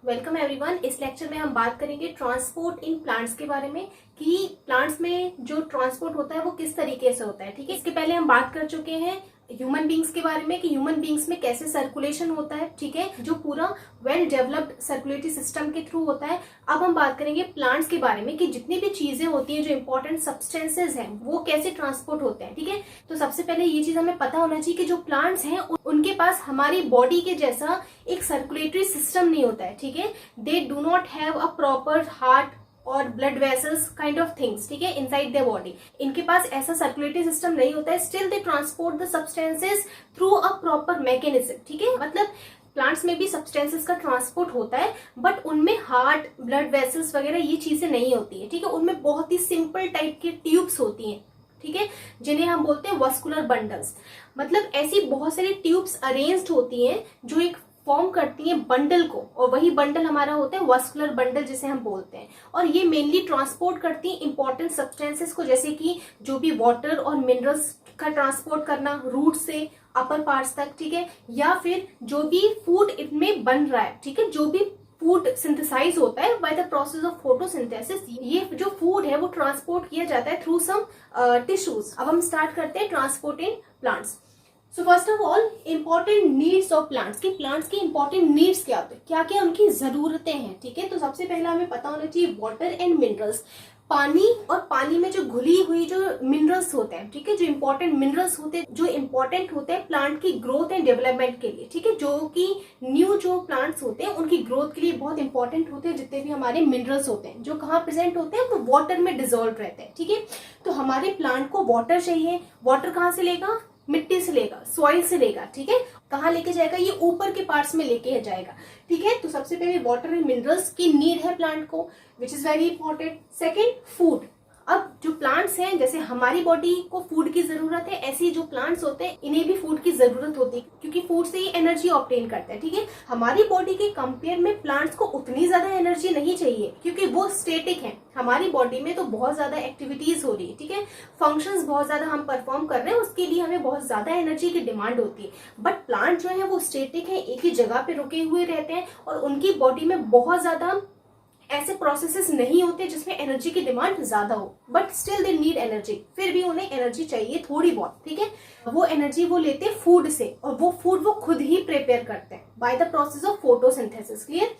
Welcome everyone. इस lecture में हम बात करेंगे ट्रांसपोर्ट इन प्लांट्स के बारे में कि प्लांट्स में जो ट्रांसपोर्ट होता है वो किस तरीके से होता है। ठीक है, इसके पहले हम बात कर चुके हैं ह्यूमन बींग्स के बारे में कि ह्यूमन बींग्स में कैसे सर्कुलेशन होता है। ठीक है, जो पूरा वेल डेवलप्ड सर्कुलेटरी सिस्टम के थ्रू होता है। अब हम बात करेंगे प्लांट्स के बारे में कि जितनी भी चीजें होती हैं, जो इंपॉर्टेंट सब्सटेंसेज हैं, वो कैसे ट्रांसपोर्ट होते हैं। ठीक है, तो सबसे पहले ये चीज हमें पता होना चाहिए कि जो प्लांट्स हैं उनके पास हमारी बॉडी के जैसा एक सर्कुलेटरी सिस्टम नहीं होता है। ठीक है, they do not have a proper heart और blood vessels kind of things. ठीक है, इनसाइड देयर बॉडी इनके पास ऐसा सर्कुलेटरी सिस्टम नहीं होता है। Still they transport the substances through a proper mechanism. ठीक है, मतलब प्लांट्स में भी सब्सटेंसेस का ट्रांसपोर्ट होता है, बट उनमें हार्ट, ब्लड वेसल्स वगैरह ये चीजें नहीं होती है। ठीक है, उनमें बहुत ही सिंपल टाइप की ट्यूब्स होती हैं। ठीक है, जिन्हें हम बोलते हैं वस्कुलर बंडल्स। मतलब ऐसी बहुत सारी ट्यूब्स अरेंज्ड होती हैं जो एक फॉर्म करती हैं बंडल को, और वही बंडल हमारा होता है वस्कुलर बंडल जिसे हम बोलते हैं। और ये मेनली ट्रांसपोर्ट करती हैं इंपॉर्टेंट सब्सटेंसेस को, जैसे कि जो भी वाटर और मिनरल्स का ट्रांसपोर्ट करना रूट से अपर पार्ट्स तक। ठीक है, या फिर जो भी फूड इनमें बन रहा है। ठीक है, जो भी फूड सिंथेसाइज होता है bye the process of photosynthesis, ये जो फूड है वो ट्रांसपोर्ट किया जाता है थ्रू सम टिश्यूज। अब हम स्टार्ट करते हैं transport in plants. So first of all important needs of plants की प्लांट्स की इंपॉर्टेंट नीड्स क्या होते हैं, क्या क्या उनकी जरूरतें हैं। ठीक है, तो सबसे पहला हमें पता होना चाहिए वाटर एंड मिनरल्स, पानी और पानी में जो घुली हुई जो मिनरल्स होते हैं। ठीक है, जो इंपॉर्टेंट मिनरल्स होते हैं, जो इंपॉर्टेंट होते हैं प्लांट की ग्रोथ एंड डेवलपमेंट के लिए। ठीक है, जो कि न्यू जो प्लांट्स होते हैं उनकी ग्रोथ के लिए बहुत इंपॉर्टेंट होते हैं। जितने भी हमारे मिनरल्स होते हैं जो कहाँ प्रेजेंट होते हैं, वो वाटर में डिजोल्व रहते हैं। ठीक है, तो हमारे प्लांट को वाटर चाहिए। वाटर कहाँ से लेगा? मिट्टी से लेगा, सॉइल से लेगा। ठीक है, कहाँ लेके जाएगा? ये ऊपर के पार्ट्स में लेके जाएगा। ठीक है, तो सबसे पहले वाटर एंड मिनरल्स की नीड है प्लांट को, which is very important. Second, food. अब जो प्लांट्स हैं, जैसे हमारी बॉडी को फूड की जरूरत है, ऐसे जो प्लांट्स होते हैं इन्हें भी फूड की जरूरत होती है, क्योंकि फूड से ही एनर्जी ऑब्टेन करते हैं। ठीक है, हमारी बॉडी के कंपेयर में प्लांट्स को उतनी ज्यादा एनर्जी नहीं चाहिए, क्योंकि वो स्टेटिक है। हमारी बॉडी में तो बहुत ज्यादा एक्टिविटीज हो रही है। ठीक है, फंक्शंस बहुत ज्यादा हम परफॉर्म कर रहे हैं, उसके लिए हमें बहुत ज्यादा एनर्जी की डिमांड होती है। बट प्लांट जो है वो स्टेटिक है, एक ही जगह पे रुके हुए रहते हैं, और उनकी बॉडी में बहुत ज्यादा ऐसे प्रोसेसेस नहीं होते जिसमें एनर्जी की डिमांड ज्यादा हो, but still they need energy. फिर भी उन्हें एनर्जी चाहिए थोड़ी बहुत। ठीक है, वो एनर्जी वो लेते हैं फूड से, और वो फूड वो खुद ही प्रिपेयर करते हैं by the process of photosynthesis. Clear?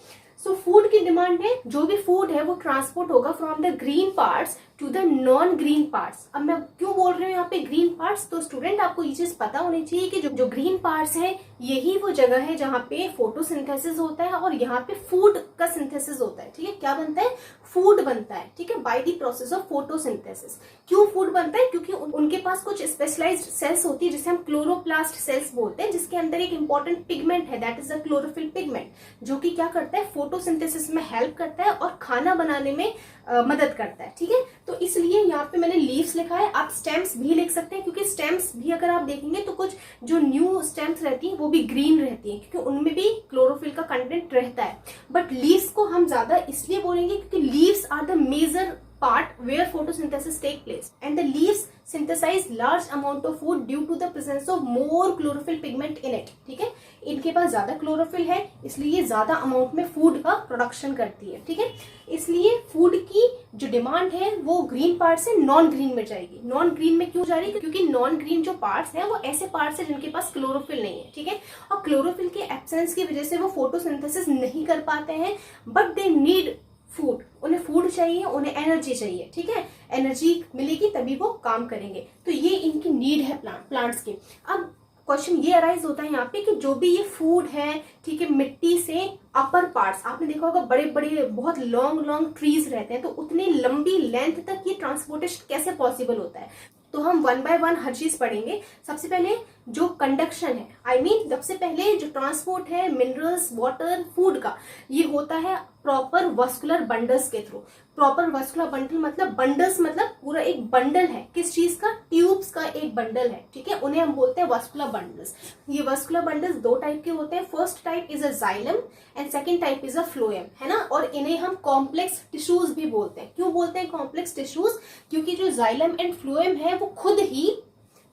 So food की डिमांड है, जो भी फूड है वो ट्रांसपोर्ट होगा from the green parts to the non green parts. अब मैं क्यों बोल रही हूँ यहाँ पे ग्रीन पार्ट्स? तो स्टूडेंट आपको ये चीज पता होनी चाहिए कि जो ग्रीन पार्ट्स है यही वो जगह है जहाँ पे फोटोसिंथेसिस होता है, और यहाँ पे फूड का सिंथेसिस होता है। ठीक है, क्या बनता है? फूड बनता है। ठीक है, bye the process of photosynthesis. क्यों फूड बनता है? क्योंकि उनके पास कुछ स्पेशलाइज्ड सेल्स होती है जिसे हम क्लोरोप्लास्ट सेल्स बोलते हैं, जिसके अंदर एक इंपॉर्टेंट पिगमेंट है, that is the chlorophyll pigment, जो कि क्या करता है? फोटोसिंथेसिस में हेल्प करता है और खाना बनाने में मदद करता है। ठीक है, तो इसलिए यहाँ पे मैंने लीव्स लिखा है, आप स्टेम्स भी लिख सकते हैं, क्योंकि स्टेम्स भी अगर आप देखेंगे तो कुछ जो न्यू स्टेम्स रहती हैं वो भी ग्रीन रहती हैं, क्योंकि उनमें भी क्लोरोफिल का कंटेंट रहता है। बट लीव्स को हम ज्यादा इसलिए बोलेंगे क्योंकि leaves are the major part where photosynthesis take place, and the leaves synthesize large amount of food due to the presence of more chlorophyll pigment in it. ठीक है, इनके पास ज्यादा क्लोरोफिल है, इसलिए ज्यादा अमाउंट में फूड का प्रोडक्शन करती है। ठीक है, इसलिए फूड की जो डिमांड है वो ग्रीन पार्ट से नॉन ग्रीन में जाएगी। नॉन ग्रीन में क्यों जा रही है? क्योंकि नॉन ग्रीन जो पार्ट्स हैं वो ऐसे पार्ट्स हैं जिनके पास क्लोरोफिल नहीं है। ठीक है, और क्लोरोफिल के एब्सेंस की वजह से वो फोटोसिंथेसिस नहीं कर पाते हैं, बट दे नीड फूड। उन्हें फूड चाहिए, उन्हें एनर्जी चाहिए। ठीक है, एनर्जी मिलेगी तभी वो काम करेंगे। तो ये इनकी नीड है प्लांट्स की। अब क्वेश्चन ये अराइज होता है यहाँ पे कि जो भी ये फूड है, ठीक है, मिट्टी से अपर पार्ट्स, आपने देखा होगा बड़े बड़े बहुत लॉन्ग ट्रीज रहते हैं, तो उतनी लंबी लेंथ तक ये ट्रांसपोर्टेशन कैसे पॉसिबल होता है? तो हम वन बाय वन हर चीज पढ़ेंगे। सबसे पहले जो कंडक्शन है, आई मीन सबसे पहले जो ट्रांसपोर्ट है मिनरल्स, वाटर, फूड का, ये होता है प्रॉपर वस्कुलर बंडल्स के थ्रू। प्रॉपर वस्कुलर बंडल मतलब बंडल्स मतलब पूरा एक बंडल है, किस चीज का? ट्यूब्स का एक बंडल है। ठीक है, उन्हें हम बोलते हैं वस्कुलर बंडल्स। ये वस्कुलर बंडल्स दो टाइप के होते हैं। First type is a xylem and second type is a phloem, है ना। और इन्हें हम कॉम्प्लेक्स टिश्यूज भी बोलते हैं। क्यों बोलते हैं कॉम्प्लेक्स टिश्यूज? क्योंकि जो जाइलम एंड फ्लोएम है वो खुद ही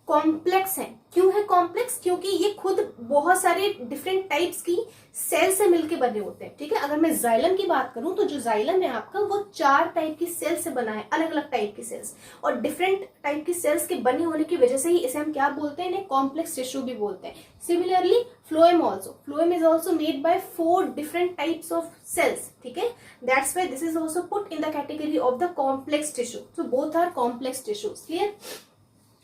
कॉम्प्लेक्स है। क्यों है कॉम्प्लेक्स? क्योंकि ये खुद बहुत सारे डिफरेंट टाइप्स की सेल से मिलके बने होते हैं। ठीक है, अगर मैं जाइलम की बात करूं तो जो जाइलम है आपका वो 4 टाइप की सेल से बना है, अलग अलग टाइप की सेल्स, और डिफरेंट टाइप की सेल्स के बने होने की वजह से ही इसे हम क्या बोलते हैं, इन्हें कॉम्प्लेक्स टिश्यू भी बोलते हैं। Similarly phloem also, phloem is also made by 4 different types of cells. ठीक है, that's why this is also put in the category of the complex tissue. So both are complex tissues. Clear?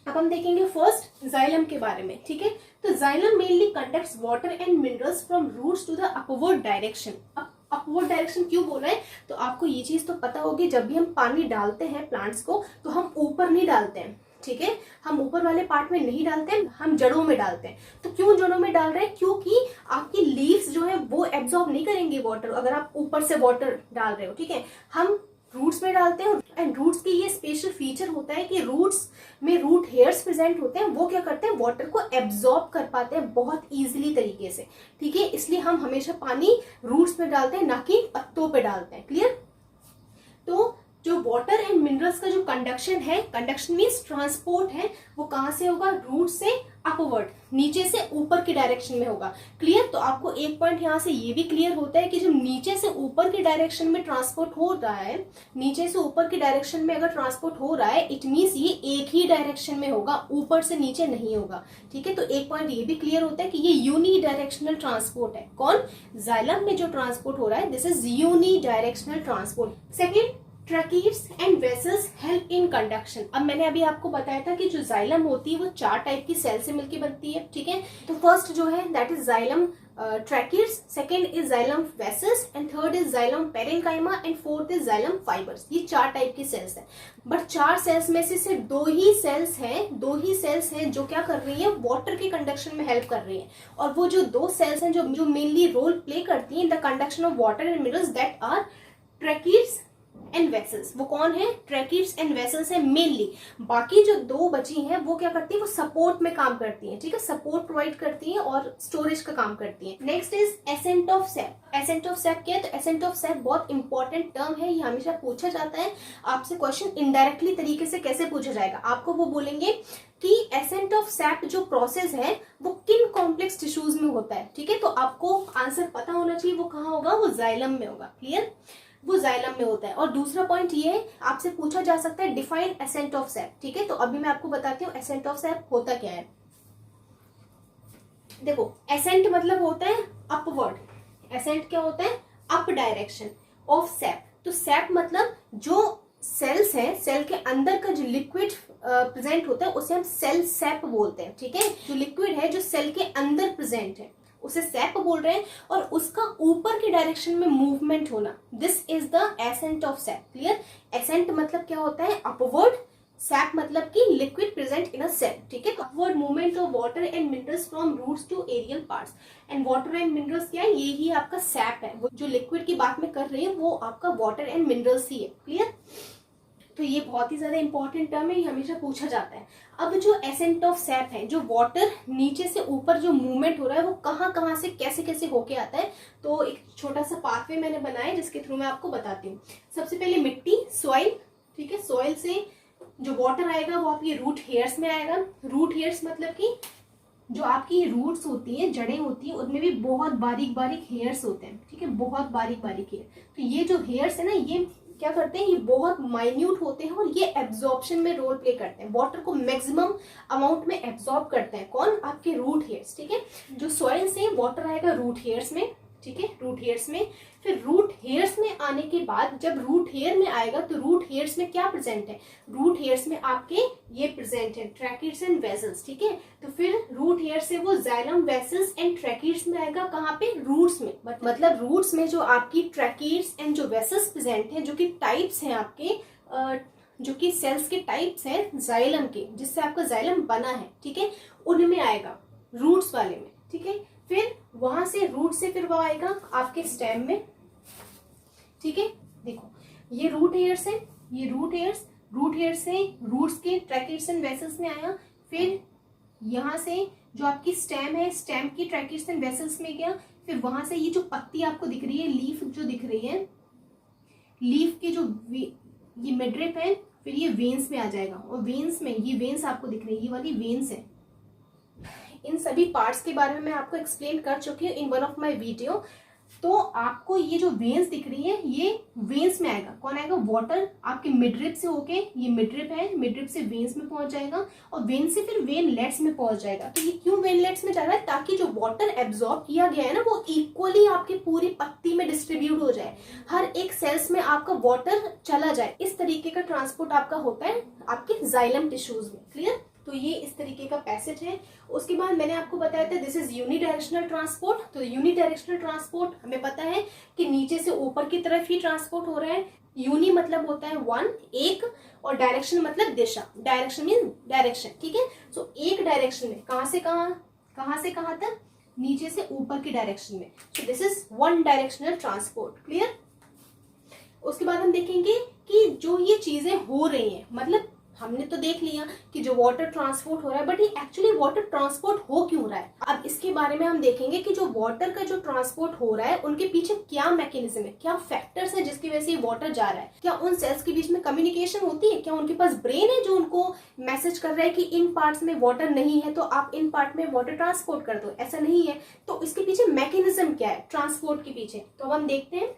अब हम देखेंगे first xylem के बारे में। ठीक है, तो xylem mainly conducts water and minerals from roots to the upward direction. अब अपवर्ड डायरेक्शन क्यों बोल रहे हैं, तो आपको ये चीज तो पता होगी, जब भी हम पानी डालते हैं प्लांट्स को तो हम ऊपर नहीं डालते हैं। ठीक है, हम ऊपर वाले पार्ट में नहीं डालते हैं, हम जड़ों में डालते हैं। तो क्यों जड़ों में डाल रहे हैं? क्योंकि आपकी लीव्स जो है वो एब्जॉर्ब नहीं करेंगे वाटर अगर आप ऊपर से वाटर डाल रहे हो। ठीक है, हम रूट्स में डालते हैं, एंड रूट्स की ये स्पेशल फीचर होता है कि रूट्स में रूट हेयर्स प्रेजेंट होते हैं, वो क्या करते हैं, वाटर को एब्जॉर्ब कर पाते हैं बहुत इजीली तरीके से। ठीक है, इसलिए हम हमेशा पानी रूट्स में डालते हैं, ना कि पत्तों पे डालते हैं। क्लियर? तो जो वाटर एंड मिनरल्स का जो कंडक्शन है, कंडक्शन मीन्स ट्रांसपोर्ट है, वो कहां से होगा, रूट से अपवर्ड, नीचे से ऊपर की डायरेक्शन में होगा। क्लियर? तो आपको एक पॉइंट यहां से ये भी क्लियर होता है कि जब नीचे से ऊपर की डायरेक्शन में ट्रांसपोर्ट हो रहा है, नीचे से ऊपर की डायरेक्शन में अगर ट्रांसपोर्ट हो रहा है, इट मीन्स ये एक ही डायरेक्शन में होगा, ऊपर से नीचे नहीं होगा। ठीक है, तो एक पॉइंट ये भी क्लियर होता है कि ये यूनी डायरेक्शनल ट्रांसपोर्ट है। कौन? जाइलम में जो ट्रांसपोर्ट हो रहा है, this is unidirectional transport. Second, tracheids and vessels help in conduction. अब मैंने अभी आपको बताया था कि जो जाइलम होती है वो 4 टाइप की सेल से मिलकर बनती है। ठीक है, तो फर्स्ट जो है that is xylem tracheids, second is xylem vessels, and third is xylem parenchyma, and fourth is xylem fibres. ये 4 टाइप की सेल्स है, बट 4 सेल्स में से सिर्फ 2 ही सेल्स हैं जो क्या कर रही है, वाटर के कंडक्शन में हेल्प कर रही है। और वो जो 2 सेल्स हैं जो मेनली रोल प्ले करती है in the conduction of water and minerals, that are tracheids and vessels. वो कौन है? ट्रैकीड्स एंड वेसल्स है मेनली। बाकी जो 2 बची हैं वो क्या करती है, वो सपोर्ट में काम करती हैं। ठीक है, सपोर्ट प्रोवाइड करती हैं और स्टोरेज का काम करती हैं। Next is accent of SAP. Accent of SAP क्या है? तो एसेंट ऑफ सैप बहुत इंपॉर्टेंट टर्म है, ये हमेशा पूछा जाता है आपसे। क्वेश्चन इनडायरेक्टली तरीके से कैसे पूछा जाएगा, आपको वो बोलेंगे कि एसेंट ऑफ सैप जो प्रोसेस है वो किन कॉम्प्लेक्स टिश्यूज में होता है। ठीक है, तो आपको आंसर पता होना चाहिए वो कहाँ होगा, वो जाइलम में होगा। क्लियर? वो जाइलम में होता है। और दूसरा पॉइंट ये है, आपसे पूछा जा सकता है डिफाइन एसेंट ऑफ सैप। ठीक है, तो अभी मैं आपको बताती हूँ एसेंट ऑफ सैप होता क्या है। देखो, एसेंट मतलब होता है अपवर्ड। एसेंट क्या होता है? Up direction of SAP. तो सैप मतलब जो सेल्स है, सेल के अंदर का जो लिक्विड प्रेजेंट होता है उसे हम सेल सैप बोलते हैं। ठीक है, जो लिक्विड है जो सेल के अंदर प्रेजेंट है उसे सैप बोल रहे हैं, और उसका ऊपर की डायरेक्शन में मूवमेंट होना, this is the ascent of sap. Clear? Ascent मतलब क्या होता है? अपवर्ड। सैप मतलब कि liquid present in a cell. ठीक है, upward movement of water and minerals from roots to aerial parts. And water and minerals क्या है? ये ही आपका सैप है। वो जो लिक्विड की बात में कर रही है वो आपका वाटर एंड मिनरल्स ही है। क्लियर? तो ये बहुत ही ज्यादा इंपॉर्टेंट टर्म है, ये हमेशा पूछा जाता है। अब जो एसेंट ऑफ सैप है, जो वाटर नीचे से ऊपर जो मूवमेंट हो रहा है वो कहाँ कहाँ से कैसे कैसे होके आता है, तो एक छोटा सा पाथवे मैंने बनाया जिसके थ्रू मैं आपको बताती हूँ। सबसे पहले मिट्टी, सॉइल। ठीक है, सॉइल से जो वाटर आएगा वो आपकी रूट हेयर्स में आएगा। रूट हेयर्स मतलब कि जो आपकी रूट्स होती हैं, जड़ें होती हैं, उनमें भी बहुत बारीक बारीक हेयर्स होते हैं। ठीक है, बहुत बारीक बारीक हेयर। तो ये जो हेयर्स है ना, ये क्या करते हैं, ये बहुत माइन्यूट होते हैं और ये एब्जॉर्प्शन में रोल प्ले करते हैं, वाटर को मैक्सिमम अमाउंट में एब्जॉर्ब करते हैं। कौन? आपके रूट हेयर्स। ठीक है, जो सॉइल से वाटर आएगा रूट हेयर्स में। ठीक है, रूट हेयर्स में, फिर रूट हेयर्स में आने के बाद जब रूट हेयर में आएगा तो रूट हेयर्स में क्या प्रेजेंट है? रूट हेयर्स में आपके ये प्रेजेंट है ट्रैकीड्स एंड वेसल्स। ठीक है, तो फिर रूट हेयर से वो जाइलम वेसल्स एंड ट्रैकीड्स में आएगा। कहाँ पे? रूट्स में। मतलब रूट्स में जो आपकी ट्रैकीड्स एंड जो वेसल्स प्रेजेंट है, जो कि टाइप्स हैं आपके, जो कि सेल्स के टाइप्स हैं जाइलम के, जिससे आपका जाइलम बना है। ठीक है, उनमें आएगा, रूट्स वाले में। ठीक है, फिर वहां से रूट से फिर वो आएगा आपके स्टेम में। ठीक है, देखो ये रूट हेयर्स है, ये रूट हेयर्स से रूट्स के ट्रैकीड्स एंड वेसल्स में आया। फिर यहाँ से जो आपकी स्टेम है, स्टेम की ट्रैकीड्स एंड वेसल्स में गया। फिर वहां से ये जो पत्ती आपको दिख रही है, लीफ जो दिख रही है, लीफ के जो ये मिडरिप है फिर ये वेन्स में आ जाएगा, और वेन्स में ये वेन्स आपको दिख रही है, ये वाली वेन्स है। इन सभी पार्ट्स के बारे में मैं आपको एक्सप्लेन कर चुकी हूँ in one of my video. तो आपको ये जो वेन्स दिख रही है ये वेन्स में आएगा। कौन आएगा? वाटर आपके मिडरिप से होके, ये मिडरिप है, मिडरिप से वेन्स में पहुंच जाएगा, और वेन से फिर वेनलेट्स में पहुंच जाएगा। तो ये क्यों वेनलेट्स में जा रहा है? ताकि जो वाटर एब्जॉर्ब किया गया है ना वो इक्वली आपकी पूरी पत्ती में डिस्ट्रीब्यूट हो जाए, हर एक सेल्स में आपका वाटर चला जाए। इस तरीके का ट्रांसपोर्ट आपका होता है आपके जाइलम टिश्यूज में। क्लियर? तो ये इस तरीके का पैसेज है। उसके बाद मैंने आपको बताया था दिस इज यूनिडायरेक्शनल ट्रांसपोर्ट। तो यूनिडायरेक्शनल ट्रांसपोर्ट हमें पता है कि नीचे से ऊपर की तरफ ही ट्रांसपोर्ट हो रहा है। यूनि मतलब होता है वन, एक, और डायरेक्शन मतलब दिशा। डायरेक्शन मीन डायरेक्शन, ठीक है। सो एक डायरेक्शन में कहां से कहां तक? नीचे से ऊपर की डायरेक्शन में। So this is one directional transport. Clear? उसके बाद हम देखेंगे कि जो ये चीजें हो रही हैं, मतलब हमने तो देख लिया कि जो वाटर ट्रांसपोर्ट हो रहा है, बट ये एक्चुअली वाटर ट्रांसपोर्ट हो क्यों रहा है। अब इसके बारे में हम देखेंगे कि जो वाटर का जो ट्रांसपोर्ट हो रहा है उनके पीछे क्या मैकेनिज्म है, क्या फैक्टर्स है जिसकी वजह से वाटर जा रहा है। क्या उन सेल्स के बीच में कम्युनिकेशन होती है? क्या उनके पास ब्रेन है जो उनको मैसेज कर रहा है कि इन पार्ट्स में वाटर नहीं है तो आप इन पार्ट में वाटर ट्रांसपोर्ट कर दो? ऐसा नहीं है। तो इसके पीछे मैकेनिज्म क्या है ट्रांसपोर्ट के पीछे? तो अब हम देखते हैं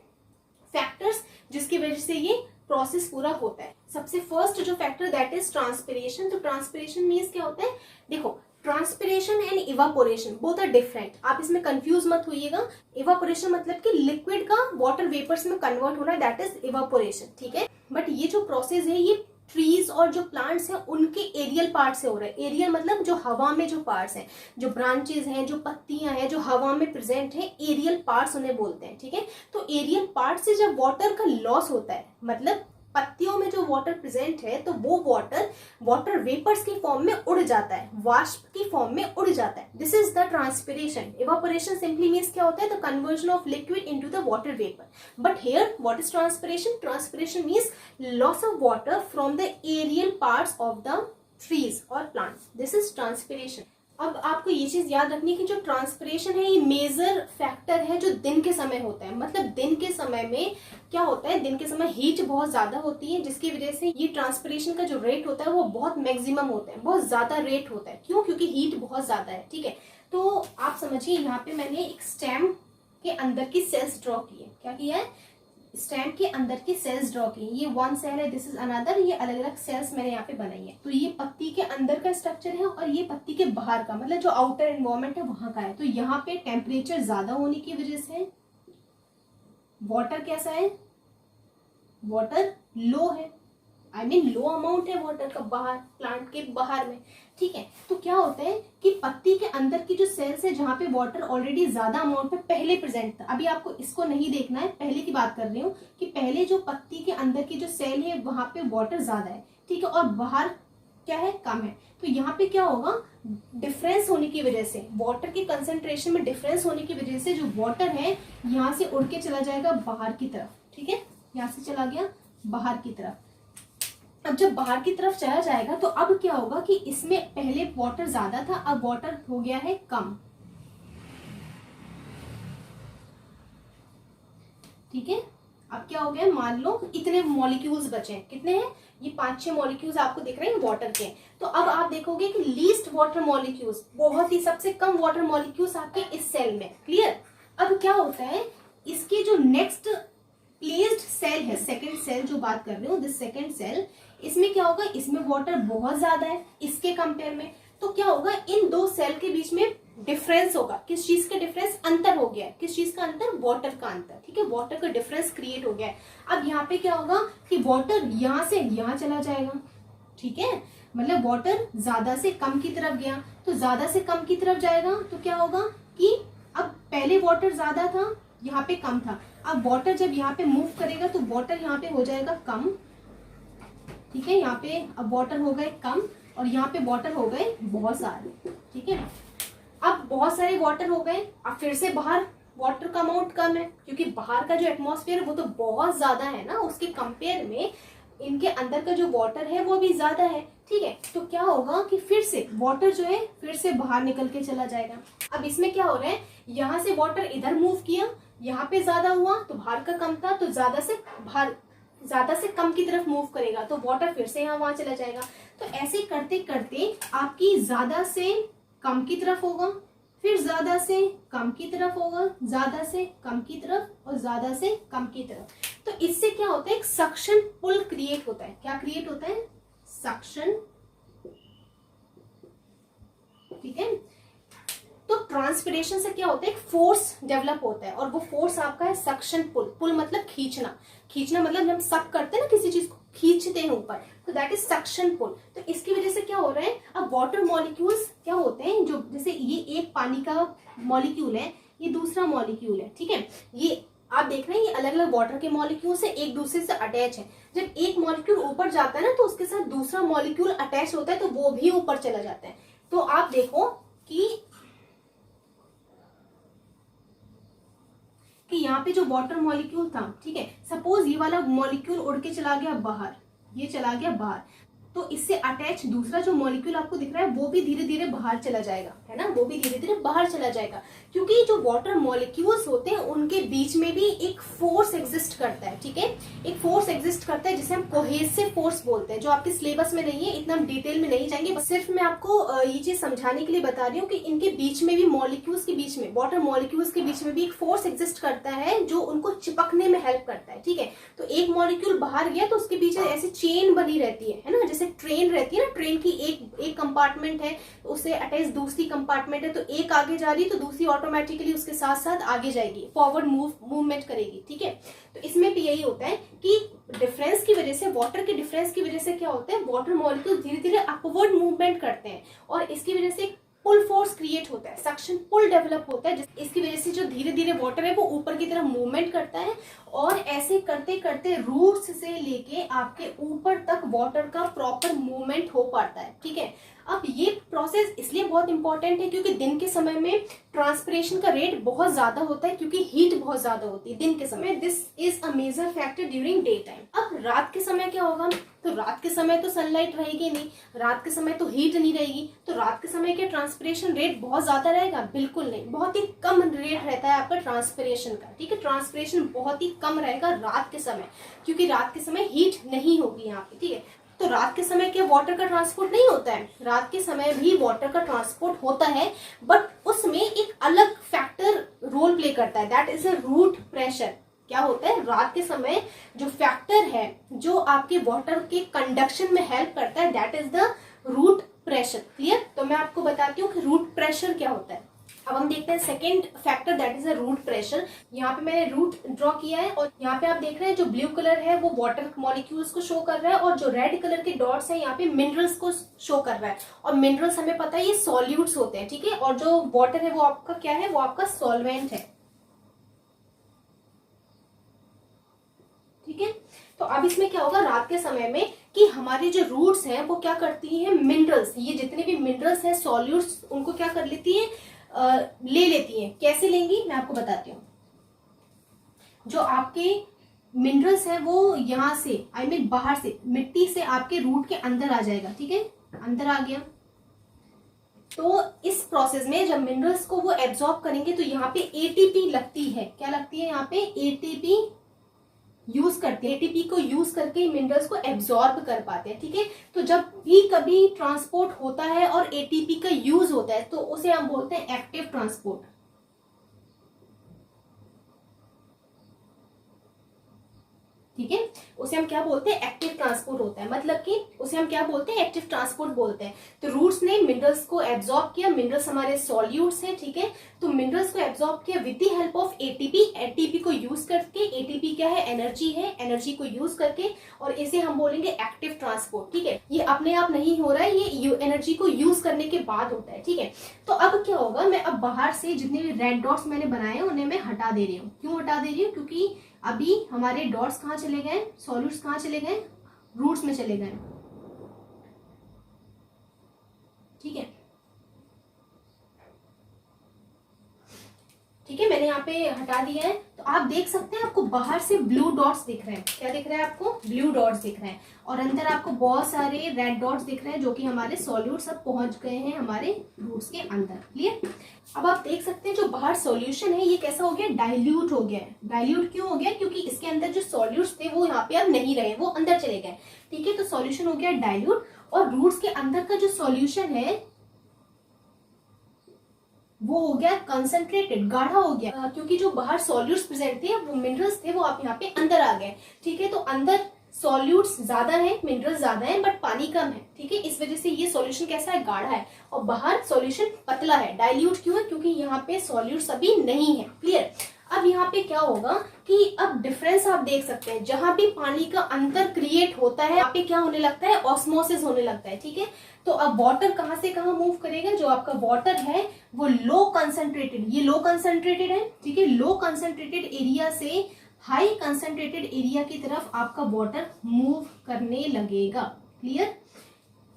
फैक्टर्स जिसकी वजह से ये प्रोसेस पूरा होता है। सबसे फर्स्ट जो फैक्टर दैट इज ट्रांसपिरेशन। तो ट्रांसपिरेशन मीन्स क्या होता है? देखो, transpiration and evaporation both are different. आप इसमें कंफ्यूज मत होइएगा। इवापोरेशन मतलब कि लिक्विड का वाटर वेपर्स में कन्वर्ट होना, दैट इज इवापोरेशन, ठीक है। बट ये जो प्रोसेस है ये ट्रीज और जो प्लांट्स हैं उनके एरियल पार्ट से हो रहा है। एरियल मतलब जो हवा में जो पार्ट्स हैं, जो ब्रांचेस हैं, जो पत्तियां हैं, जो हवा में प्रेजेंट है, एरियल पार्ट्स उन्हें बोलते हैं, ठीक है। तो एरियल पार्ट से जब वाटर का लॉस होता है, मतलब पत्तियों में जो वाटर प्रेजेंट है, तो वो वाटर वेपर्स की फॉर्म में उड़ जाता है, वाष्प की फॉर्म में उड़ जाता है। This is the transpiration. Evaporation simply means क्या होता है? The conversion of liquid into the water vapour. But here what is transpiration? Transpiration means loss of water from the aerial parts of the trees और plants. This is transpiration. अब आपको ये चीज याद रखनी है कि जो ट्रांसपिरेशन है ये मेजर फैक्टर है जो दिन के समय होता है। मतलब दिन के समय में क्या होता है? दिन के समय हीट बहुत ज्यादा होती है, जिसकी वजह से ये ट्रांसपिरेशन का जो रेट होता है वो बहुत मैक्सिमम होता है, बहुत ज्यादा रेट होता है। क्यों? क्योंकि हीट बहुत ज्यादा है, ठीक है। तो आप समझिए यहाँ पे मैंने एक स्टेम के अंदर की सेल्स ड्रॉ की है। क्या किया है? स्टेम के अंदर की सेल्स ड्रॉ की। ये वन सेल है, दिस इज अनदर। ये अलग अलग सेल्स मैंने यहाँ पे बनाई है। तो ये पत्ती के अंदर का स्ट्रक्चर है और ये पत्ती के बाहर का, मतलब जो आउटर एनवायरमेंट है वहां का है। तो यहाँ पे टेम्परेचर ज्यादा होने की वजह से वाटर कैसा है? वाटर लो है, आई मीन लो अमाउंट है वाटर का बाहर, प्लांट के बाहर में, ठीक है। तो क्या होता है कि पत्ती के अंदर की जो सेल्स है जहां पे वाटर ऑलरेडी ज्यादा अमाउंट में पहले प्रेजेंट था, अभी आपको इसको नहीं देखना है, पहले की बात कर रही हूँ कि पहले जो पत्ती के अंदर की जो सेल है वहां पे वाटर ज्यादा है, ठीक है, और बाहर क्या है? कम है। तो यहाँ पे क्या होगा? डिफरेंस होने की वजह से, वाटर के कंसेंट्रेशन में डिफरेंस होने की वजह से जो वाटर है यहाँ से उड़ के चला जाएगा बाहर की तरफ, ठीक है। यहाँ से चला गया बाहर की तरफ। अब जब बाहर की तरफ चला जाएगा तो अब क्या होगा कि इसमें पहले वाटर ज्यादा था, अब वाटर हो गया है कम, ठीक है। अब क्या हो गया? मान लो इतने मॉलिक्यूल्स बचे हैं। कितने हैं? ये 5-6 मॉलिक्यूल्स आपको दिख रहे हैं वाटर के। तो अब आप देखोगे कि लीस्ट वाटर मॉलिक्यूल्स, बहुत ही सबसे कम वाटर मॉलिक्यूल्स आपके इस सेल में। क्लियर? अब क्या होता है? इसके जो नेक्स्ट प्लेस्ड सेल है, सेकंड सेल जो बात कर रही हूँ, दिस सेकंड सेल, इसमें क्या होगा? इसमें वाटर बहुत ज्यादा है इसके कंपेयर में। तो क्या होगा? इन दो सेल के बीच में डिफरेंस होगा। किस चीज का डिफरेंस? अंतर हो गया है। किस चीज का अंतर? वाटर का अंतर, ठीक है। वाटर का डिफरेंस क्रिएट हो गया है। अब यहाँ पे क्या होगा कि वाटर यहाँ से यहाँ चला जाएगा, ठीक है। मतलब वाटर ज्यादा से कम की तरफ गया, तो ज्यादा से कम की तरफ जाएगा तो क्या होगा कि अब पहले वाटर ज्यादा था, यहाँ पे कम था। अब वाटर जब यहाँ पे मूव करेगा तो वाटर यहाँ पे हो जाएगा कम, ठीक है। यहाँ पे अब वाटर हो गए कम और यहाँ पे वाटर हो गए बहुत सारे, ठीक है। अब बहुत सारे वाटर हो गए, अब फिर से बाहर वाटर का अमाउंट कम है, क्योंकि बाहर का जो एटमॉस्फेयर है वो तो बहुत ज्यादा है ना, उसके कंपेयर में इनके अंदर का जो वाटर है वो भी ज्यादा है, ठीक है। तो क्या होगा कि फिर से वाटर जो है फिर से बाहर निकल के चला जाएगा। अब इसमें क्या हो रहा है? यहाँ से वाटर इधर मूव किया, यहाँ पे ज्यादा हुआ तो बाहर का कम था, तो ज्यादा से बाहर ज्यादा से कम की तरफ मूव करेगा तो वाटर फिर से यहाँ वहां चला जाएगा। तो ऐसे करते करते आपकी ज्यादा से कम की तरफ होगा, फिर ज्यादा से कम की तरफ होगा, ज्यादा से कम की तरफ और ज्यादा से कम की तरफ। तो इससे क्या होता है, एक सक्शन पुल क्रिएट होता है। क्या क्रिएट होता है, सक्शन। ठीक है, तो ट्रांसपिरेशन से क्या होता है, एक फोर्स डेवलप होता है और वो फोर्स आपका है सक्शन पुल। पुल मतलब खींचना, खींचना मतलब जब सक करते हैं ना किसी चीज को, खींचते हैं ऊपर, तो दैट इज सक्शन पुल। तो इसकी वजह से क्या हो रहा है, अब वाटर मॉलिक्यूल्स क्या होते हैं, जो जैसे ये एक पानी का मॉलिक्यूल है, ये दूसरा मॉलिक्यूल है, ठीक है, ये आप देख रहे हैं ये अलग अलग वाटर के मॉलिक्यूल्स है, एक दूसरे से अटैच है। जब एक मॉलिक्यूल ऊपर जाता है ना तो उसके साथ दूसरा मॉलिक्यूल अटैच होता है तो वो भी ऊपर चला जाता है। तो आप देखो कि यहाँ पे जो वाटर मॉलिक्यूल था, ठीक है, सपोज ये वाला मॉलिक्यूल उड़ के चला गया बाहर, ये चला गया बाहर, तो इससे अटैच दूसरा जो मॉलिक्यूल आपको दिख रहा है वो भी धीरे धीरे बाहर चला जाएगा, है ना, वो भी धीरे धीरे बाहर चला जाएगा। क्योंकि जो वाटर मॉलिक्यूल्स होते हैं उनके बीच में भी एक फोर्स एग्जिस्ट करता है, ठीक है, एक फोर्स एग्जिस्ट करता है जिसे हम कोहेसिव फोर्स बोलते हैं, जो आपके सिलेबस में नहीं है, इतना हम डिटेल में नहीं जाएंगे, सिर्फ मैं आपको ये चीज समझाने के लिए बता रही हूँ कि इनके बीच में भी, मॉलिक्यूल्स के बीच में, वाटर मॉलिक्यूल्स के बीच में भी एक फोर्स एग्जिस्ट करता है जो उनको चिपकने में हेल्प करता है। ठीक है, तो एक मॉलिक्यूल बाहर गया तो उसके पीछे ऐसी चेन बनी रहती है ना, जैसे ट्रेन रहती है ना, ट्रेन की एक कंपार्टमेंट है, उससे अटैच दूसरी कंपार्टमेंट है, तो एक आगे जा रही है तो दूसरी ऑटोमेटिकली उसके साथ साथ आगे जाएगी, फॉरवर्ड मूवमेंट करेगी। ठीक है, तो इसमें भी यही होता है कि डिफरेंस की वजह से, वाटर के डिफरेंस की वजह से क्या होता है, वाटर मॉलिक्यूल धीरे धीरे अपवर्ड मूवमेंट करते हैं और इसकी वजह से पुल फोर्स क्रिएट होता है, सक्शन पुल डेवलप होता है, इसकी वजह से जो धीरे धीरे वाटर है वो ऊपर की तरफ मूवमेंट करता है और ऐसे करते करते रूट्स से लेके आपके ऊपर तक वाटर का प्रॉपर मूवमेंट हो पाता है। ठीक है, अब ये प्रोसेस इसलिए बहुत इंपॉर्टेंट है क्योंकि दिन के समय में ट्रांसपिरेशन का रेट बहुत ज्यादा होता है, क्योंकि हीट बहुत ज्यादा होती है दिन के समय। This is a major factor during day time. अब रात के समय क्या होगा, तो रात के समय तो सनलाइट रहेगी नहीं, रात के समय तो हीट नहीं रहेगी, तो रात के समय क्या ट्रांसपिरेशन रेट बहुत ज्यादा रहेगा? बिल्कुल नहीं, बहुत ही कम रेट रहता है आपका ट्रांसपिरेशन का। ठीक है, ट्रांसपिरेशन बहुत ही कम रहेगा रात के समय, क्योंकि रात के समय हीट नहीं होगी यहाँ पे। ठीक है, तो रात के समय क्या वाटर का ट्रांसपोर्ट नहीं होता है? रात के समय भी वाटर का ट्रांसपोर्ट होता है, बट उसमें एक अलग फैक्टर रोल प्ले करता है, that is a root pressure. क्या होता है, रात के समय जो फैक्टर है जो आपके वाटर के कंडक्शन में हेल्प करता है, that is the root pressure. Clear? तो मैं आपको बताती हूँ कि रूट प्रेशर क्या होता है। अब हम देखते हैं second factor, that is a root pressure. यहाँ पे मैंने रूट ड्रॉ किया है और यहाँ पे आप देख रहे हैं जो ब्लू कलर है वो वाटर मॉलिक्यूल्स को शो कर रहा है और जो रेड कलर के डॉट्स है यहाँ पे मिनरल्स को शो कर रहा है। और मिनरल्स हमें पता है ये सॉल्यूट्स होते हैं, ठीक है, और जो वाटर है वो आपका क्या है, वो आपका सॉल्वेंट है। ठीक है, तो अब इसमें क्या होगा रात के समय में कि हमारी जो रूट्स हैं वो क्या करती हैं, मिनरल्स, ये जितने भी मिनरल्स हैं, सॉल्यूट्स, उनको क्या कर लेती है, ले लेती हैं। कैसे लेंगी मैं आपको बताती हूँ। जो आपके मिनरल्स हैं वो यहाँ से, आई मीन बाहर से, मिट्टी से आपके रूट के अंदर आ जाएगा। ठीक है, अंदर आ गया, तो इस प्रोसेस में जब मिनरल्स को वो एब्जॉर्ब करेंगे तो यहाँ पे एटीपी लगती है। क्या लगती है यहाँ पे? एटीपी यूज करते हैं, एटीपी को यूज करके मिनरल्स को एब्जॉर्ब कर पाते हैं। ठीक है, तो जब भी कभी ट्रांसपोर्ट होता है और एटीपी का यूज होता है तो उसे हम बोलते हैं एक्टिव ट्रांसपोर्ट। ठीक है, उसे हम क्या बोलते हैं, एक्टिव ट्रांसपोर्ट होता है, मतलब कि उसे हम क्या बोलते हैं, एक्टिव ट्रांसपोर्ट बोलते हैं। तो रूट्स ने मिनरल्स को एब्जॉर्ब किया, मिनरल्स हमारे सॉल्यूट्स हैं, ठीक है, तो मिनरल्स को एब्जॉर्ब किया with the help of ATP. ATP को यूज करके, एटीपी क्या है, एनर्जी है, एनर्जी को यूज करके, और इसे हम बोलेंगे एक्टिव ट्रांसपोर्ट। ठीक है, ये अपने आप नहीं हो रहा है, ये एनर्जी को यूज करने के बाद होता है। ठीक है, तो अब क्या होगा, मैं अब बाहर से जितने भी रेड डॉट्स मैंने बनाए हैं उन्हें मैं हटा दे रही हूँ। क्यों हटा दे रही हूँ? क्योंकि अभी हमारे डॉट्स कहाँ चले गए, सॉल्यूट्स कहाँ चले गए, रूट्स में चले गए। ठीक है, ठीक है, मैंने यहाँ पे हटा दिया है। तो तो आप देख सकते हैं आपको बाहर से ब्लू डॉट्स दिख रहे हैं। क्या दिख रहा है आपको? ब्लू डॉट्स दिख रहे हैं, और अंदर आपको बहुत सारे रेड डॉट्स दिख रहे हैं जो कि हमारे सॉल्यूट्स अब पहुंच गए हैं हमारे रूट्स के अंदर। क्लियर? अब आप देख सकते हैं जो बाहर सॉल्यूशन है ये कैसा हो गया? डाइल्यूट हो गया है। डाइल्यूट क्यों हो गया? क्योंकि इसके अंदर जो सॉल्यूट्स थे वो यहाँ पे अब नहीं रहे, वो अंदर चले गए। ठीक है, तो सॉल्यूशन हो गया डाइल्यूट। और रूट्स के अंदर का जो सॉल्यूशन है वो हो गया कंसंट्रेटेड, गाढ़ा हो गया, क्योंकि जो बाहर सॉल्यूट्स प्रेजेंट थे वो मिनरल्स थे वो आप यहाँ पे अंदर आ गए। ठीक है, तो अंदर सॉल्यूट्स ज्यादा है, मिनरल्स ज्यादा है, बट पानी कम है। ठीक है, इस वजह से ये सॉल्यूशन कैसा है? गाढ़ा है। और बाहर सॉल्यूशन पतला है। डाइल्यूट क्यों है? क्योंकि यहाँ पे सॉल्यूट्स अभी नहीं है। क्लियर? अब यहाँ पे क्या होगा कि अब डिफरेंस आप देख सकते हैं, जहां भी पानी का अंतर क्रिएट होता है यहाँ पे क्या होने लगता है? ऑस्मोसिस होने लगता है। ठीक है, तो अब वाटर कहां से कहां मूव करेगा? जो आपका वाटर है वो लो कंसंट्रेटेड, ये लो कंसंट्रेटेड है। ठीक है, लो कंसंट्रेटेड एरिया से हाई कंसंट्रेटेड एरिया की तरफ आपका वाटर मूव करने लगेगा। क्लियर?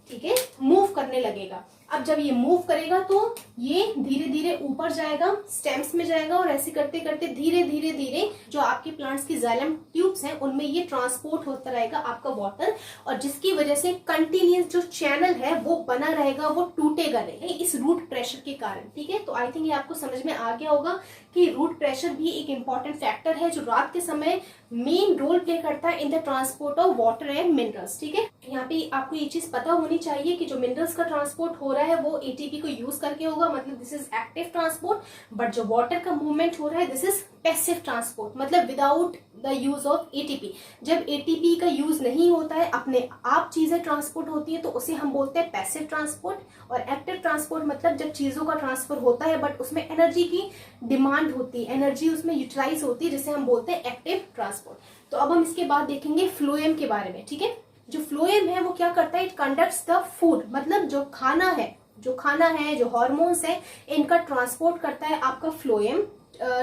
ठीक है, मूव करने लगेगा। अब जब ये मूव करेगा तो ये धीरे धीरे ऊपर जाएगा, स्टेम्स में जाएगा, और ऐसे करते करते धीरे धीरे धीरे जो आपके प्लांट्स की जाइलम ट्यूब्स हैं उनमें ये ट्रांसपोर्ट होता रहेगा आपका वाटर, और जिसकी वजह से कंटिन्यूस जो चैनल है वो बना रहेगा, वो टूटेगा नहीं इस रूट प्रेशर के कारण। ठीक है, तो आई थिंक ये आपको समझ में आ गया होगा कि रूट प्रेशर भी एक इंपॉर्टेंट फैक्टर है जो रात के समय मेन रोल प्ले करता है in the transport of water and minerals. ठीक है, यहाँ पे आपको ये चीज पता होनी चाहिए कि जो मिनरल्स का ट्रांसपोर्ट हो रहा है वो एटीपी को यूज करके होगा, मतलब this is active transport, but जो वाटर का मूवमेंट हो रहा है दिस इज पैसिव ट्रांसपोर्ट, मतलब without the use of ATP. जब एटीपी का यूज नहीं होता है, अपने आप चीजें ट्रांसपोर्ट होती है, तो उसे हम बोलते हैं पैसिव ट्रांसपोर्ट। और एक्टिव ट्रांसपोर्ट मतलब जब चीजों का ट्रांसफर होता है बट उसमें एनर्जी की डिमांड होती है, एनर्जी उसमें यूटिलाइज होती है, जिसे हम बोलते हैं एक्टिव ट्रांसपोर्ट। तो अब हम इसके बाद देखेंगे फ्लोएम के बारे में। ठीक है, जो फ्लोएम है वो क्या करता है? इट कंडक्ट्स द फूड, मतलब जो खाना है, जो हार्मोन्स है, इनका ट्रांसपोर्ट करता है आपका फ्लोएम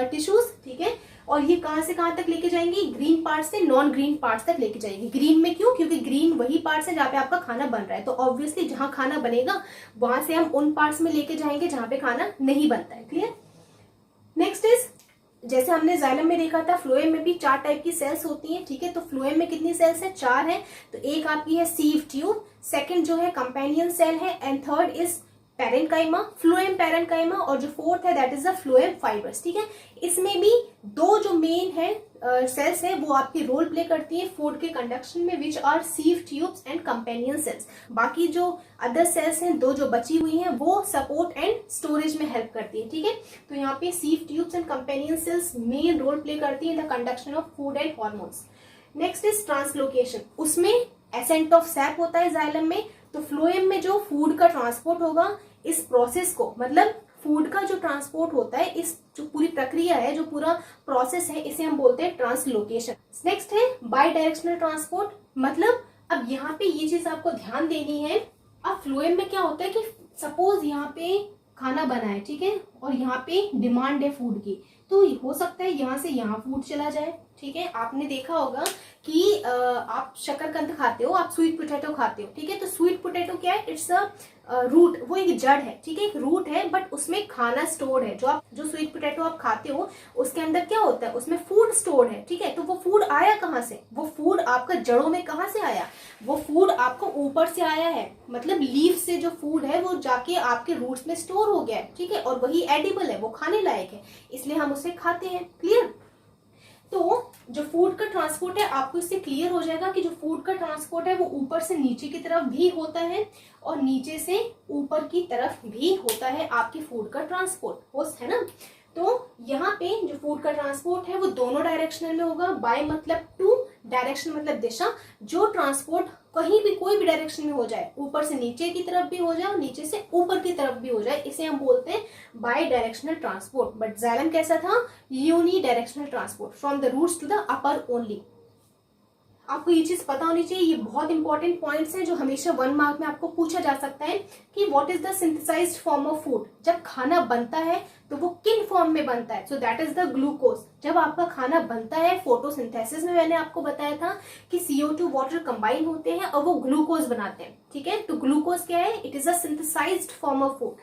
टिश्यूज। ठीक है, और ये कहां से कहां तक लेके जाएंगे? ग्रीन पार्ट से नॉन ग्रीन पार्ट्स तक लेके जाएंगे। ग्रीन में क्यों? क्योंकि ग्रीन वही पार्ट्स है जहाँ पे आपका खाना बन रहा है, तो ऑब्वियसली जहां खाना बनेगा वहां से हम उन पार्ट्स में लेके जाएंगे जहां पे खाना नहीं बनता है। क्लियर? नेक्स्ट इज, जैसे हमने जाइलम में देखा था, फ्लोएम में भी 4 टाइप की सेल्स होती हैं। ठीक है, तो फ्लोएम में कितनी सेल्स है? 4 है। तो एक आपकी है सीव ट्यूब, सेकंड जो है कंपेनियन सेल है, and third is parenchyma, phloem parenchyma, और जो फोर्थ है that is the phloem fibres. ठीक है, इसमें भी 2 जो मेन है सेल्स है वो आपकी रोल प्ले करती है फूड के कंडक्शन में, which are sieve tubes and companion cells. बाकी जो अदर सेल्स हैं 2 जो बची हुई हैं वो सपोर्ट एंड स्टोरेज में हेल्प करती है। ठीक है, तो यहाँ पे sieve tubes and companion cells main role play करती है in the conduction of food and hormones. Next is translocation, उसमें एसेंट ऑफ सैप होता है जाइलम में। तो फ्लोएम में जो फूड का ट्रांसपोर्ट होगा, इस प्रोसेस को, मतलब फूड का जो ट्रांसपोर्ट होता है, इस जो पूरी प्रक्रिया है, जो पूरा प्रोसेस है, इसे हम बोलते हैं ट्रांसलोकेशन। नेक्स्ट है बाई डायरेक्शनल ट्रांसपोर्ट, मतलब अब यहाँ पे ये चीज आपको ध्यान देनी है। अब फ्लोएम में क्या होता है कि सपोज यहाँ पे खाना बना है, ठीक है, और यहाँ पे डिमांड है फूड की, तो हो सकता है यहाँ से यहाँ फूड चला जाए। ठीक है, आपने देखा होगा कि आप शकरकंद खाते हो, आप स्वीट पोटैटो खाते हो। ठीक है, तो स्वीट पोटैटो क्या है? इट्स अ रूट, वो एक जड़ है। ठीक है, एक रूट है, बट उसमें खाना स्टोर है। जो स्वीट पोटैटो आप खाते हो उसके अंदर क्या होता है? उसमें फूड स्टोर है। ठीक है, तो वो फूड आया कहाँ से? वो फूड आपका जड़ों में कहाँ से आया? वो फूड आपको ऊपर से आया है, मतलब लीफ से जो फूड है वो जाके आपके रूट्स में स्टोर हो गया है। ठीक है, और वही एडिबल है, वो खाने लायक है, इसलिए हम उसे खाते हैं। क्लियर? तो जो फूड का ट्रांसपोर्ट है, आपको इससे क्लियर हो जाएगा कि जो फूड का ट्रांसपोर्ट है वो ऊपर से नीचे की तरफ भी होता है और नीचे से ऊपर की तरफ भी होता है आपके फूड का ट्रांसपोर्ट, होस्ट है ना। तो यहाँ पे जो फूड का ट्रांसपोर्ट है वो दोनों डायरेक्शनल में होगा। बाय मतलब टू, डायरेक्शन मतलब दिशा। जो ट्रांसपोर्ट कहीं भी कोई भी डायरेक्शन में हो जाए, ऊपर से नीचे की तरफ भी हो जाए और नीचे से ऊपर की तरफ भी हो जाए, इसे हम बोलते हैं bidirectional transport. But xylem कैसा था? Unidirectional transport, from the roots to the upper only. आपको ये चीज पता होनी चाहिए, ये बहुत इंपॉर्टेंट पॉइंट्स हैं जो हमेशा 1 मार्क में आपको पूछा जा सकता है कि what is the synthesized form of food. जब खाना बनता है तो वो किन फॉर्म में बनता है? So that is the glucose. जब आपका खाना बनता है फोटोसिंथेसिस में, मैंने आपको बताया था कि CO2 वाटर कंबाइन होते हैं और वो ग्लूकोज बनाते हैं। ठीक है, तो ग्लूकोज क्या है? It is a synthesized form of food.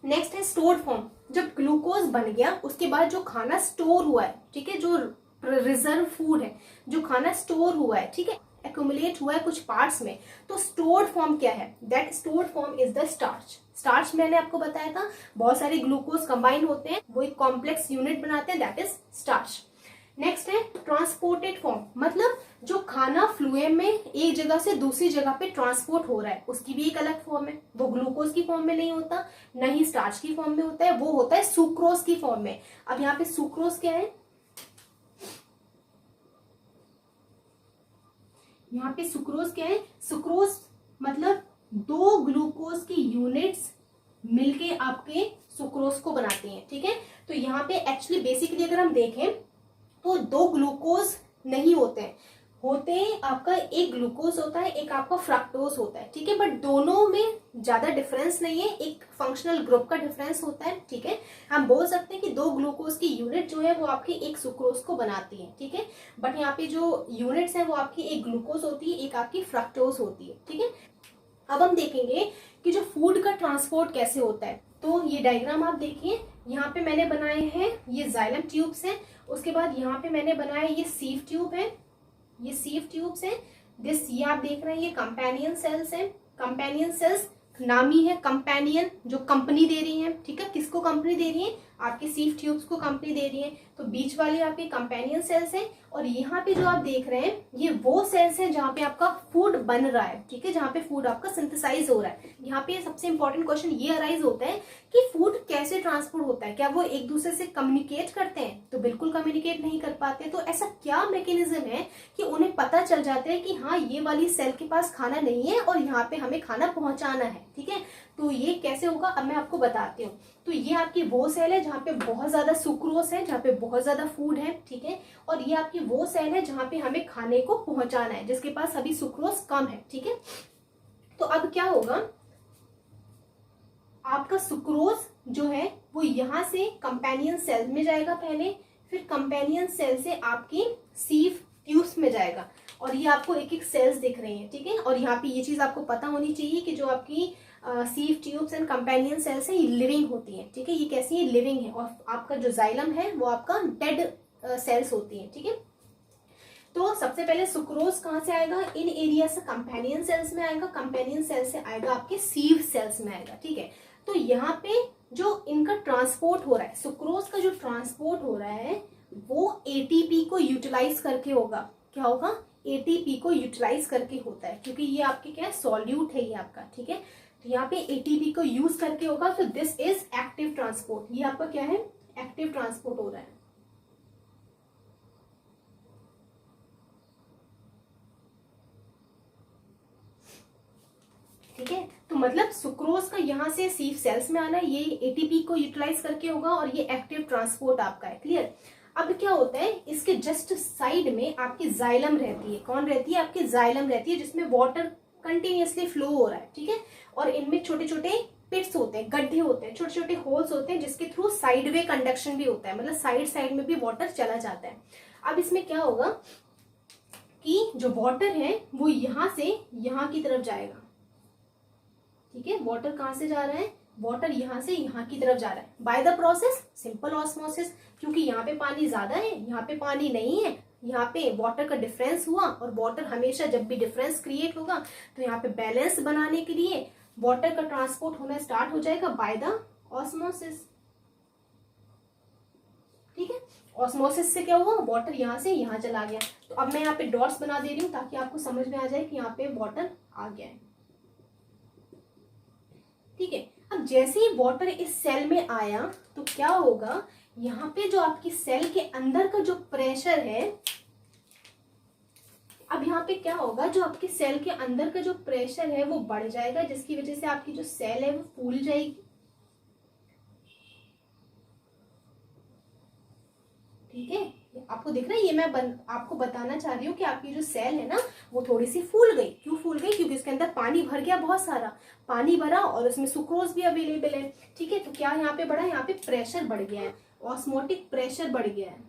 Next है स्टोर्ड फॉर्म। जब ग्लूकोज बन गया उसके बाद जो खाना स्टोर हुआ है, ठीक है, जो रिजर्व फूड है, जो खाना स्टोर हुआ है, ठीक है, एक्यूमुलेट हुआ है कुछ पार्ट्स में, तो स्टोर्ड फॉर्म क्या है? That stored form is the starch. Starch मैंने आपको बताया था, बहुत सारे ग्लूकोज कंबाइन होते हैं, वो एक कॉम्प्लेक्स यूनिट बनाते हैं, दैट इज स्टार्च। नेक्स्ट है ट्रांसपोर्टेड फॉर्म, मतलब जो खाना फ्लूएम में एक जगह से दूसरी जगह पे ट्रांसपोर्ट हो रहा है, उसकी भी एक अलग फॉर्म है। वो ग्लूकोज की फॉर्म में नहीं होता, न ही स्टार्च की फॉर्म में होता है, वो होता है सुक्रोज की फॉर्म में। अब यहाँ पे सुक्रोज क्या है? यहाँ पे सुक्रोज क्या है? सुक्रोज मतलब दो ग्लूकोज की यूनिट्स मिलके आपके सुक्रोज को बनाते हैं, ठीक है। तो यहाँ पे एक्चुअली बेसिकली अगर हम देखें तो दो ग्लूकोज नहीं होते हैं, होते हैं आपका एक ग्लूकोज होता है, एक आपका फ्रक्टोज होता है, ठीक है। बट दोनों में ज्यादा डिफरेंस नहीं है, एक फंक्शनल ग्रुप का डिफरेंस होता है, ठीक है। हम बोल सकते हैं कि दो ग्लूकोज की यूनिट जो है वो आपकी एक सुक्रोज को बनाती है, ठीक है। बट यहाँ पे जो यूनिट्स है वो आपकी एक ग्लूकोज होती है, एक आपकी फ्रक्टोज होती है, ठीक है। अब हम देखेंगे कि जो फूड का ट्रांसपोर्ट कैसे होता है। तो ये डायग्राम आप देखिए, यहाँ पे मैंने बनाए हैं ये जाइलम ट्यूब्स हैं, उसके बाद यहाँ पे मैंने बनाया ये सीव ट्यूब है, ये सीव ट्यूब्स हैं। ये आप देख रहे हैं ये कंपेनियन सेल्स हैं। कंपेनियन सेल्स नामी है, कंपेनियन जो कंपनी दे रही है, ठीक है। किसको कंपनी दे रही है? आपके सीव ट्यूब्स को कंपनी दे रही है। तो बीच वाले आपके कंपेनियन सेल्स हैं, और यहाँ पे जो आप देख रहे हैं ये वो सेल्स हैं जहाँ पे आपका फूड बन रहा है, ठीक है, जहाँ पे फूड आपका सिंथेसाइज हो रहा है। यहाँ पे सबसे इंपॉर्टेंट क्वेश्चन ये अराइज होता है कि फूड कैसे ट्रांसपोर्ट होता है, क्या वो एक दूसरे से कम्युनिकेट करते हैं? तो बिल्कुल कम्युनिकेट नहीं कर पाते। तो ऐसा क्या मैकेनिज्म है कि उन्हें पता चल जाता है कि हाँ ये वाली सेल के पास खाना नहीं है और यहाँ पे हमें खाना पहुंचाना है, ठीक है। तो ये कैसे होगा अब मैं आपको बताती हूँ। तो ये आपकी वो सेल है जहाँ पे बहुत ज्यादा सुक्रोज है, जहाँ पे बहुत ज्यादा फूड है, ठीक है। और ये आपकी वो सेल है जहाँ पे हमें खाने को पहुंचाना है, जिसके पास अभी सुक्रोज कम है, ठीक है। तो अब क्या होगा, आपका सुक्रोज जो है वो यहाँ से कंपेनियन सेल में जाएगा पहले, फिर कंपेनियन सेल से आपकी सीव ट्यूब्स में जाएगा, और ये आपको एक एक सेल्स दिख रही हैं, ठीक है। और यहाँ पे ये चीज आपको पता होनी चाहिए कि जो आपकी सीव ट्यूब्स एंड कंपेनियन सेल्स है ये लिविंग होती है, ठीक है। ये कैसी है? लिविंग है। और आपका जो जाइलम है वो आपका डेड सेल्स होती है, ठीक है। तो सबसे पहले सुक्रोज कहाँ से आएगा? इन एरिया से कंपेनियन सेल्स में आएगा, कंपेनियन सेल से आएगा आपके सीव सेल्स में आएगा, ठीक है। तो यहाँ पे जो इनका ट्रांसपोर्ट हो रहा है, सुक्रोज का जो ट्रांसपोर्ट हो रहा है वो एटीपी को यूटिलाइज करके होगा। क्या होगा? एटीपी को यूटिलाइज करके होता है, क्योंकि ये आपके क्या है? सॉल्यूट है ये आपका, ठीक है। तो यहाँ पे एटीपी को यूज करके होगा। तो दिस इज एक्टिव ट्रांसपोर्ट। ये आपका क्या है? एक्टिव ट्रांसपोर्ट हो रहा है। ठीक है। तो मतलब सुक्रोज का यहाँ से सीव सेल्स में आना, ये एटीपी को यूटिलाइज करके होगा, और ये एक्टिव ट्रांसपोर्ट आपका है। क्लियर? अब क्या होता है, इसके जस्ट साइड में आपकी जाइलम रहती है। कौन रहती है? आपकी जाइलम रहती है, जिसमें वाटर कंटिन्यूअसली फ्लो हो रहा है, ठीक है। और इनमें छोटे छोटे पिट्स होते हैं, गड्ढे होते हैं, छोटे छोटे होल्स होते हैं, जिसके थ्रू साइड वे कंडक्शन भी होता है, मतलब साइड साइड में भी वाटर चला जाता है। अब इसमें क्या होगा कि जो वाटर है वो यहां से यहां की तरफ जाएगा, ठीक है। वाटर कहां से जा रहा है? वाटर यहां से यहां की तरफ जा रहा है bye the process simple osmosis, क्योंकि यहाँ पे पानी ज्यादा है, यहाँ पे पानी नहीं है। यहाँ पे वाटर का डिफरेंस हुआ, और वाटर हमेशा जब भी डिफरेंस क्रिएट होगा तो यहाँ पे बैलेंस बनाने के लिए वाटर का ट्रांसपोर्ट होना स्टार्ट हो जाएगा बाय द ऑस्मोसिस, ठीक है। ऑस्मोसिस से क्या हुआ? वाटर यहाँ से यहाँ चला गया। तो अब मैं यहाँ पे डॉट्स बना दे रही हूँ ताकि आपको समझ में आ जाए कि यहाँ पे वाटर आ गया है, ठीक है। अब जैसे ही वाटर इस सेल में आया तो क्या होगा, यहाँ पे जो आपकी सेल के अंदर का जो प्रेशर है, अब यहाँ पे क्या होगा, जो आपके सेल के अंदर का जो प्रेशर है वो बढ़ जाएगा, जिसकी वजह से आपकी जो सेल है वो फूल जाएगी, ठीक है। आपको दिख रहा है, ये मैं आपको बताना चाह रही हूँ कि आपकी जो सेल है ना वो थोड़ी सी फूल गई। क्यों फूल गई? क्योंकि उसके अंदर पानी भर गया, बहुत सारा पानी भरा, और उसमें सुक्रोज भी अवेलेबल है, ठीक है। तो क्या यहाँ पे बढ़ा? यहाँ पे प्रेशर बढ़ गया है, ऑस्मोटिक प्रेशर बढ़ गया है।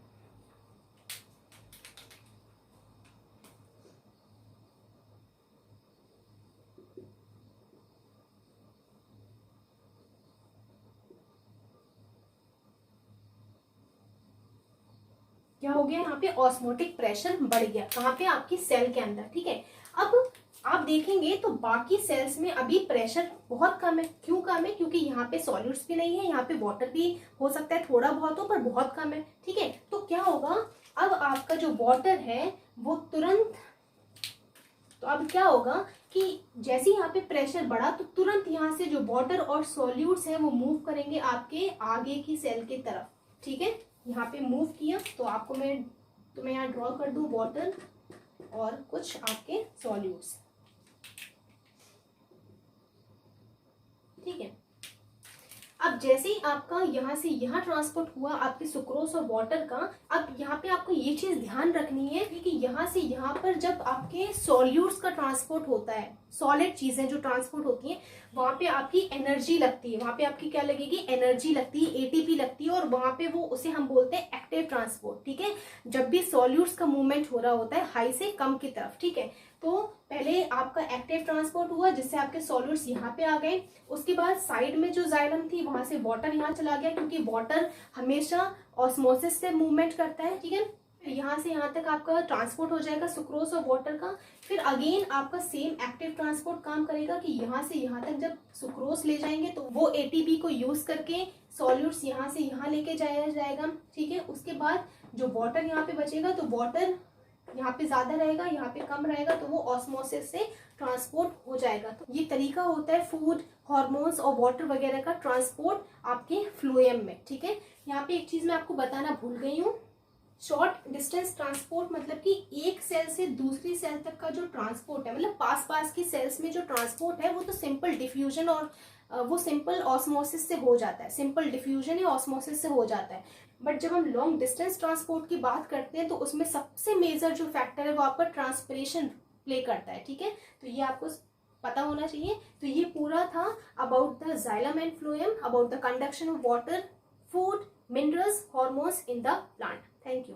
क्या हो गया, यहाँ पे ऑस्मोटिक प्रेशर बढ़ गया, कहाँ पे, आपकी सेल के अंदर, ठीक है। अब आप देखेंगे तो बाकी सेल्स में अभी प्रेशर बहुत कम है। क्यों कम है? क्योंकि यहाँ पे सॉल्यूट्स भी नहीं है, यहाँ पे वाटर भी हो सकता है थोड़ा बहुत हो, पर बहुत कम है, ठीक है। तो क्या होगा, अब आपका जो वाटर है वो तुरंत, तो अब क्या होगा कि जैसे यहाँ पे प्रेशर बढ़ा तो तुरंत यहाँ से जो वाटर और सॉल्यूट्स है वो मूव करेंगे आपके आगे की सेल की तरफ, ठीक है। यहाँ पे मूव किया तो आपको मैं यहाँ ड्रॉ कर दूं वाटर और कुछ आपके सॉल्यूट्स, ठीक है। अब जैसे ही आपका यहाँ से यहाँ ट्रांसपोर्ट हुआ आपके सुक्रोज और वाटर का, अब यहाँ पे आपको ये चीज ध्यान रखनी है कि यहाँ से यहाँ पर जब आपके सॉल्यूट्स का ट्रांसपोर्ट होता है, सॉलिड चीजें जो ट्रांसपोर्ट होती हैं, वहां पे आपकी एनर्जी लगती है, वहां पे आपकी क्या लगेगी, एनर्जी लगती है, एटीपी लगती है, और वहां पे वो उसे हम बोलते हैं एक्टिव ट्रांसपोर्ट, ठीक है। जब भी सॉल्यूट्स का मूवमेंट हो रहा होता है हाई से कम की तरफ, ठीक है, तो पहले आपका एक्टिव ट्रांसपोर्ट हुआ जिससे आपके सॉल्यूट्स यहाँ पे आ गए। उसके बाद साइड में जो जाइलम थी वहां से वाटर यहाँ चला गया, क्योंकि वाटर हमेशा ऑस्मोसिस से मूवमेंट करता है, ठीक है। फिर यहाँ से यहाँ तक आपका ट्रांसपोर्ट हो जाएगा सुक्रोज और वाटर का। फिर अगेन आपका सेम एक्टिव ट्रांसपोर्ट काम करेगा कि यहाँ से यहाँ तक जब सुक्रोज ले जाएंगे तो वो एटीपी को यूज करके सॉल्यूट्स यहाँ से यहाँ लेके जाया जाएगा, ठीक है। उसके बाद जो वाटर यहाँ पे बचेगा तो वाटर यहाँ पे ज्यादा रहेगा, यहाँ पे कम रहेगा, तो वो ऑस्मोसिस से ट्रांसपोर्ट हो जाएगा। तो ये तरीका होता है फूड, हार्मोन्स और वाटर वगैरह का ट्रांसपोर्ट आपके फ्लोएम में, ठीक है। यहाँ पे एक चीज मैं आपको बताना भूल गई हूँ, शॉर्ट डिस्टेंस ट्रांसपोर्ट मतलब कि एक सेल से दूसरी सेल तक का जो ट्रांसपोर्ट है, मतलब पास पास की सेल्स में जो ट्रांसपोर्ट है वो तो सिंपल डिफ्यूजन और वो सिंपल ऑस्मोसिस से हो जाता है, सिंपल डिफ्यूजन या ऑस्मोसिस से हो जाता है। बट जब हम लॉन्ग डिस्टेंस ट्रांसपोर्ट की बात करते हैं तो उसमें सबसे मेजर जो फैक्टर है वो आपका ट्रांसपिरेशन प्ले करता है, ठीक है। तो ये आपको पता होना चाहिए। तो ये पूरा था about the xylem and phloem, about the conduction of water, food, minerals, hormones in the plant. Thank you.